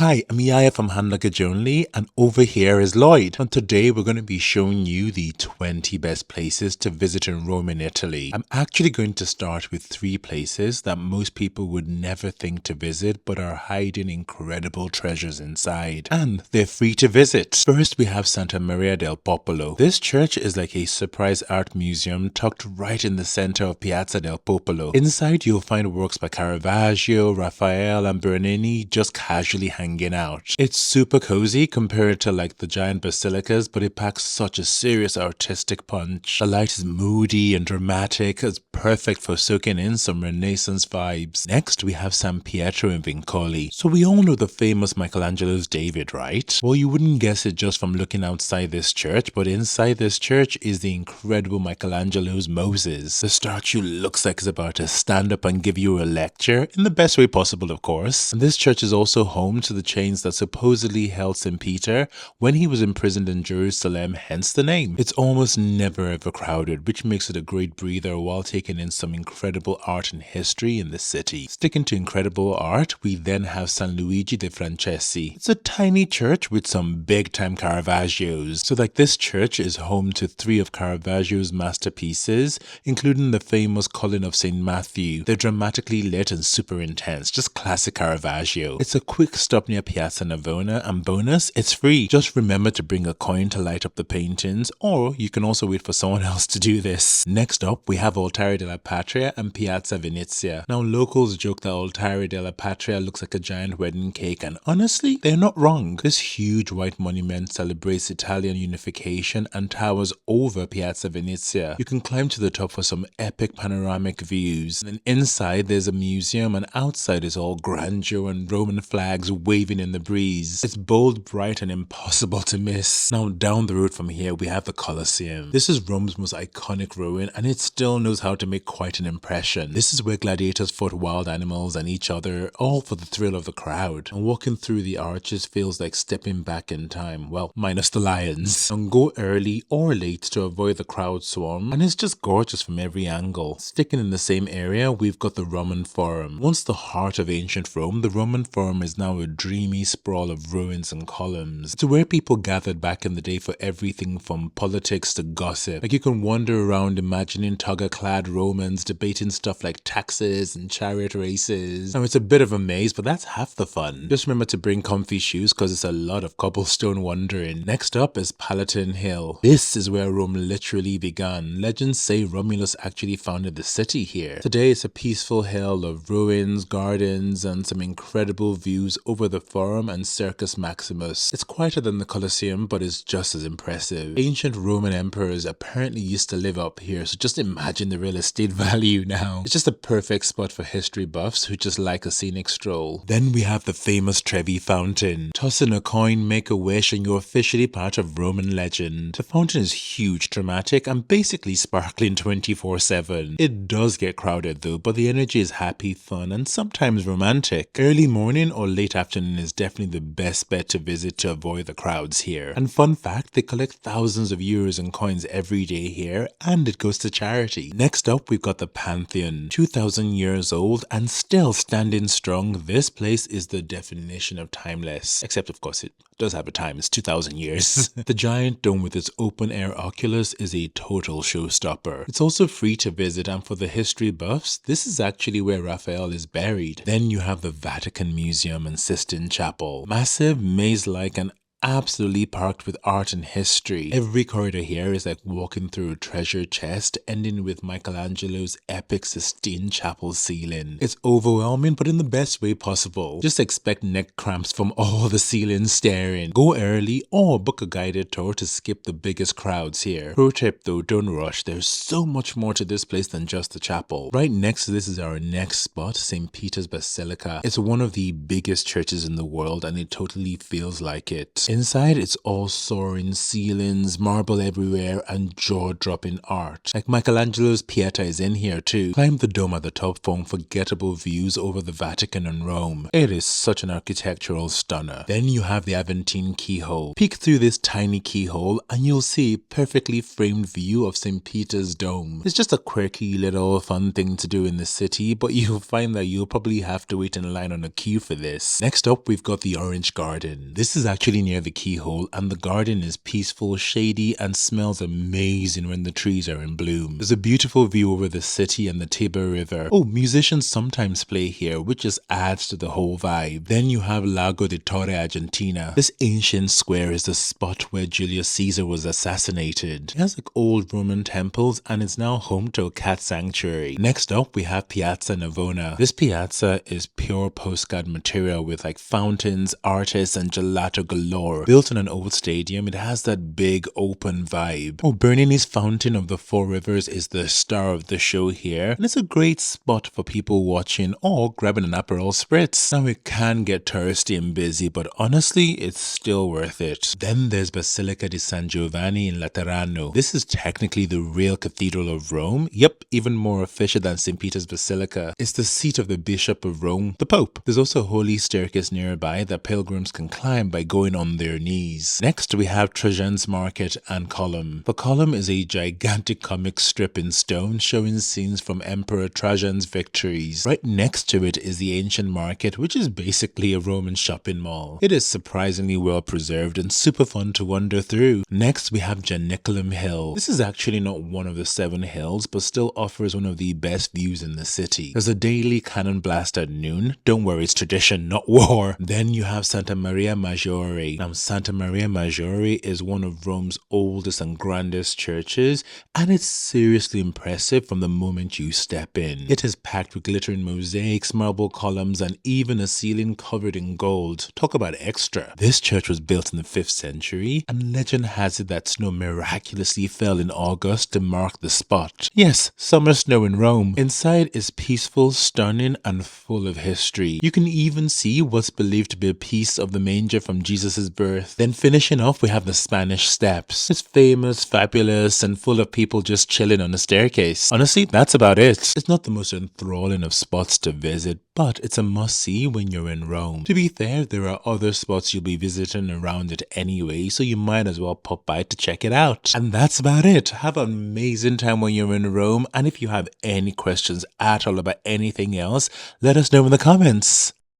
Hi, I'm Yaya from Hand Luggage Only, and over here is Lloyd. And today we're going to be showing you the 20 best places to visit in Rome in Italy. I'm actually going to start with 3 places that most people would never think to visit but are hiding incredible treasures inside. And they're free to visit. First we have Santa Maria del Popolo. This church is like a surprise art museum tucked right in the center of Piazza del Popolo. Inside you'll find works by Caravaggio, Raphael and Bernini just casually hanging out. It's super cozy compared to like the giant basilicas, but it packs such a serious artistic punch. The light is moody and dramatic. It's perfect for soaking in some Renaissance vibes. Next, we have San Pietro in Vincoli. So we all know the famous Michelangelo's David, right? Well, you wouldn't guess it just from looking outside this church, but inside this church is the incredible Michelangelo's Moses. The statue looks like it's about to stand up and give you a lecture, in the best way possible, of course. And this church is also home to the chains that supposedly held St. Peter when he was imprisoned in Jerusalem, hence the name. It's almost never ever crowded, which makes it a great breather while taking in some incredible art and history in the city. Sticking to incredible art, we then have San Luigi de Francesi. It's a tiny church with some big time Caravaggios. So like this church is home to 3 of Caravaggio's masterpieces, including the famous Colin of St. Matthew. They're dramatically lit and super intense, just classic Caravaggio. It's a quick stop near Piazza Navona, and bonus, it's free. Just remember to bring a coin to light up the paintings, or you can also wait for someone else to do this. Next up, we have Altare della Patria and Piazza Venezia. Now, locals joke that Altare della Patria looks like a giant wedding cake, and honestly, they're not wrong. This huge white monument celebrates Italian unification and towers over Piazza Venezia. You can climb to the top for some epic panoramic views. And inside, there's a museum, and outside is all grandeur and Roman flags waving in the breeze. It's bold, bright, and impossible to miss. Now, down the road from here, we have the Colosseum. This is Rome's most iconic ruin, and it still knows how to make quite an impression. This is where gladiators fought wild animals and each other, all for the thrill of the crowd. And walking through the arches feels like stepping back in time. Well, minus the lions. And go early or late to avoid the crowd swarm, and it's just gorgeous from every angle. Sticking in the same area, we've got the Roman Forum. Once the heart of ancient Rome, the Roman Forum is now a dreamy sprawl of ruins and columns. It's where people gathered back in the day for everything from politics to gossip. Like you can wander around imagining toga-clad Romans debating stuff like taxes and chariot races. Now it's a bit of a maze, but that's half the fun. Just remember to bring comfy shoes because it's a lot of cobblestone wandering. Next up is Palatine Hill. This is where Rome literally began. Legends say Romulus actually founded the city here. Today it's a peaceful hill of ruins, gardens, and some incredible views over the Forum and Circus Maximus. It's quieter than the Colosseum, but it's just as impressive. Ancient Roman emperors apparently used to live up here, so just imagine the real estate value now. It's just a perfect spot for history buffs who just like a scenic stroll. Then we have the famous Trevi Fountain. Toss in a coin, make a wish, and you're officially part of Roman legend. The fountain is huge, dramatic, and basically sparkling 24/7. It does get crowded though, but the energy is happy, fun, and sometimes romantic. Early morning or late afternoon is definitely the best bet to visit to avoid the crowds here. And fun fact, they collect thousands of euros and coins every day here, and it goes to charity. Next up, we've got the Pantheon. 2,000 years old and still standing strong, this place is the definition of timeless. Except of course it does have a time, it's 2,000 years. The giant dome with its open air oculus is a total showstopper. It's also free to visit, and for the history buffs, this is actually where Raphael is buried. Then you have the Vatican Museum and Sistine Chapel. Massive, maze-like, and absolutely packed with art and history. Every corridor here is like walking through a treasure chest, ending with Michelangelo's epic Sistine Chapel ceiling. It's overwhelming, but in the best way possible. Just expect neck cramps from all the ceilings staring. Go early or book a guided tour to skip the biggest crowds here. Pro tip though, don't rush. There's so much more to this place than just the chapel. Right next to this is our next spot, St. Peter's Basilica. It's one of the biggest churches in the world, and it totally feels like it. Inside, it's all soaring ceilings, marble everywhere, and jaw-dropping art. Like Michelangelo's Pieta is in here too. Climb the dome at the top for unforgettable views over the Vatican and Rome. It is such an architectural stunner. Then you have the Aventine keyhole. Peek through this tiny keyhole and you'll see a perfectly framed view of St. Peter's Dome. It's just a quirky little fun thing to do in the city, but you'll find that you'll probably have to wait in line on a queue for this. Next up, we've got the Orange Garden. This is actually near the keyhole and the garden is peaceful, shady, and smells amazing when the trees are in bloom. There's a beautiful view over the city and the Tiber River. Oh, musicians sometimes play here, which just adds to the whole vibe. Then you have Lago di Torre Argentina. This ancient square is the spot where Julius Caesar was assassinated. It has like old Roman temples and it's now home to a cat sanctuary. Next up, we have Piazza Navona. This piazza is pure postcard material with like fountains, artists, and gelato galore. Built in an old stadium, it has that big open vibe. Oh, Bernini's Fountain of the Four Rivers is the star of the show here, and it's a great spot for people watching or grabbing an Aperol Spritz. Now it can get touristy and busy, but honestly, it's still worth it. Then there's Basilica di San Giovanni in Laterano. This is technically the real Cathedral of Rome. Yep, even more official than St. Peter's Basilica. It's the seat of the Bishop of Rome, the Pope. There's also a holy staircase nearby that pilgrims can climb by going on their knees. Next, we have Trajan's Market and Column. The Column is a gigantic comic strip in stone showing scenes from Emperor Trajan's victories. Right next to it is the Ancient Market, which is basically a Roman shopping mall. It is surprisingly well preserved and super fun to wander through. Next, we have Janiculum Hill. This is actually not one of the 7 hills, but still offers one of the best views in the city. There's a daily cannon blast at noon. Don't worry, it's tradition, not war. Then you have Santa Maria Maggiore. Now, Santa Maria Maggiore is one of Rome's oldest and grandest churches, and it's seriously impressive from the moment you step in. It is packed with glittering mosaics, marble columns, and even a ceiling covered in gold. Talk about extra. This church was built in the 5th century, and legend has it that snow miraculously fell in August to mark the spot. Yes, summer snow in Rome. Inside is peaceful, stunning, and full of history. You can even see what's believed to be a piece of the manger from Jesus' birth. Then finishing off, we have the Spanish Steps. It's famous, fabulous, and full of people just chilling on a staircase. Honestly, that's about it. It's not the most enthralling of spots to visit, but it's a must-see when you're in Rome. To be fair, there are other spots you'll be visiting around it anyway, so you might as well pop by to check it out. And that's about it. Have an amazing time when you're in Rome, and if you have any questions at all about anything else, let us know in the comments.